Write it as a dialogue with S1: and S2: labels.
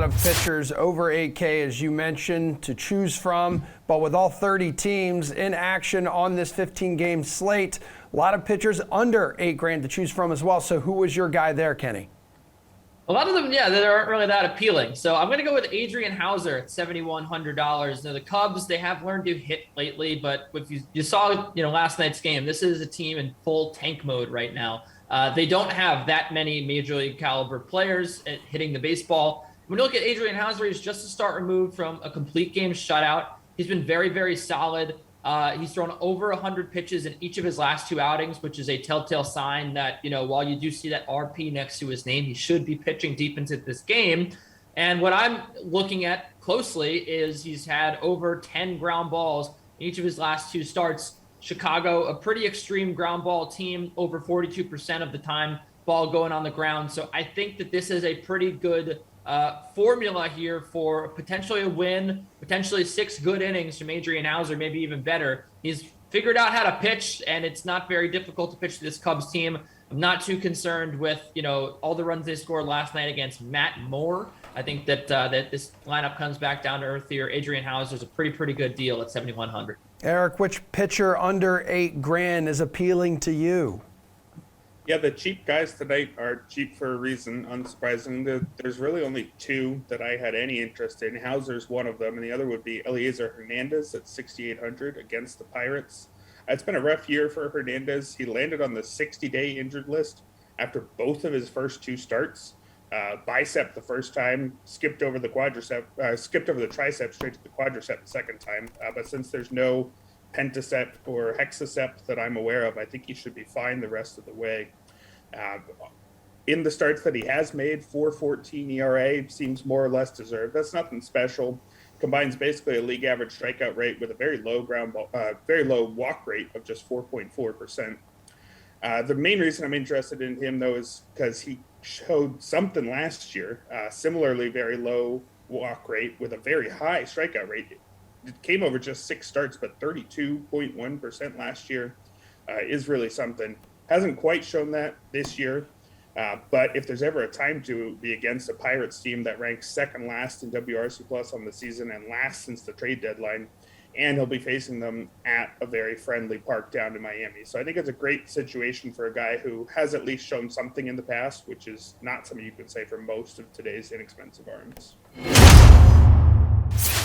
S1: lot of pitchers over 8K, as you mentioned, to choose from. But with all 30 teams in action on this 15-game slate, a lot of pitchers under $8,000 to choose from as well. So who was your guy there, Kenny?
S2: A lot of them, yeah, they aren't really that appealing. So I'm going to go with Adrian Houser at $7,100. Now, the Cubs, they have learned to hit lately, but if you saw, last night's game, this is a team in full tank mode right now. They don't have that many major league caliber players at hitting the baseball. When you look at Adrian Houser, he's just a start removed from a complete game shutout. He's been very, very solid. He's thrown over 100 pitches in each of his last two outings, which is a telltale sign that, while you do see that RP next to his name, he should be pitching deep into this game. And what I'm looking at closely is he's had over 10 ground balls in each of his last two starts. Chicago, a pretty extreme ground ball team, over 42% of the time, ball going on the ground. So I think that this is a pretty good formula here for potentially a win, potentially 6 good innings from Adrian Houser, maybe even better. He's figured out how to pitch, and it's not very difficult to pitch to this Cubs team. I'm not too concerned with, all the runs they scored last night against Matt Moore. I think that that this lineup comes back down to earth here. Adrian Houser is a pretty good deal at 7,100.
S1: Erik, which pitcher under $8,000 is appealing to you?
S3: Yeah, the cheap guys tonight are cheap for a reason, unsurprising. There's really only two that I had any interest in. Hauser's one of them, and the other would be Eliezer Hernandez at 6,800 against the Pirates. It's been a rough year for Hernandez. He landed on the 60-day injured list after both of his first two starts. Bicep the first time, skipped over the tricep straight to the quadricep the second time. But since there's no pentacept or hexacept that I'm aware of, I think he should be fine the rest of the way. In the starts that he has made, 4.14 ERA seems more or less deserved. That's nothing special. Combines basically a league average strikeout rate with a very low walk rate of just 4.4%. The main reason I'm interested in him, though, is because he showed something last year, similarly very low walk rate with a very high strikeout rate. It came over just 6 starts, but 32.1% last year is really something. Hasn't quite shown that this year, but if there's ever a time to be against a Pirates team that ranks second last in WRC plus on the season and last since the trade deadline, and he'll be facing them at a very friendly park down in Miami. So I think it's a great situation for a guy who has at least shown something in the past, which is not something you could say for most of today's inexpensive arms.